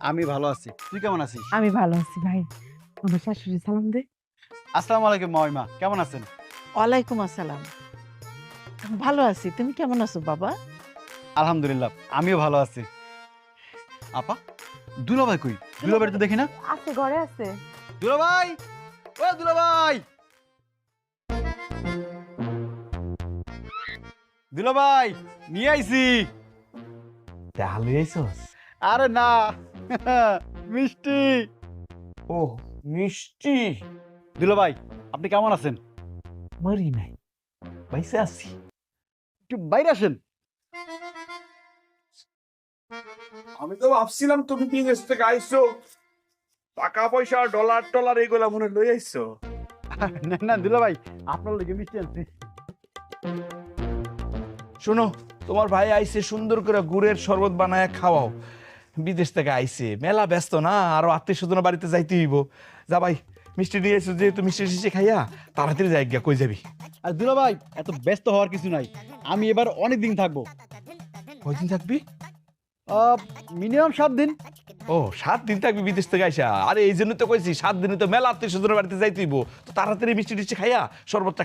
আমি ভালো আছি, তুই কেমন আছিস? আমি ভালো আছি ভাই। আমার শাশুড়ি সালাম দে। আসসালামু আলাইকুম মামিমা, কেমন আছেন? ওয়ালাইকুম আসসালাম। ভালো আছি। তুমি কেমন আছো বাবা? আলহামদুলিল্লাহ, আমিও ভালো আছি। আপা, দুলাভাই কই? দুলাভাই তো দেখি না। আছে, ঘরে আছে। দুলাভাই, ও দুলাভাই, দুলাভাই নিয়ে আইছি। তাহলে আইসস? আরে না, মিষ্টি। ও মিষ্টি। দুলাভাই, আপনি কেমন আছেন? মরি নাই, বাইসে আছি। একটু বাইরে আসেন। আমি তো ভাবছিলাম তুমি বিদেশ থেকে আইছো, টাকা পয়সা ডলার টলার এগুলা মনে লই আইছো। না না দুলাভাই, আপনার লেগে মিষ্টি আনছি। শোনো, তোমার ভাই আইছে, সুন্দর করে গুড়ের শরবত বানায় খাওয়াও। বিদেশ থেকে আইছে, মেলা ব্যস্ত না, আরো আত্মীয় স্বজন বাড়িতে যাইতে হইব। যা ভাই, মিষ্টি নিয়ে এসো, যেহেতু মিষ্টি টিষ্টি খাইয়া তাড়াতাড়ি যাই গিয়া, কই যাবি? আর দুলাভাই, এত ব্যস্ত হওয়ার কিছু নাই, আমি এবার অনেক দিন থাকবো। কয়দিন থাকবি? মিনিমাম 7 দিন। ও 7 দিন থাকবি বিদেশ থেকে আইসা? আরে এই জন্য তো কইছি, 7 দিনে তো মেলা আত্মীয় স্বজনের বাড়িতে যাইতে হইব, তো তাড়াতাড়ি মিষ্টি টিষ্টি খাইয়া শরবতটা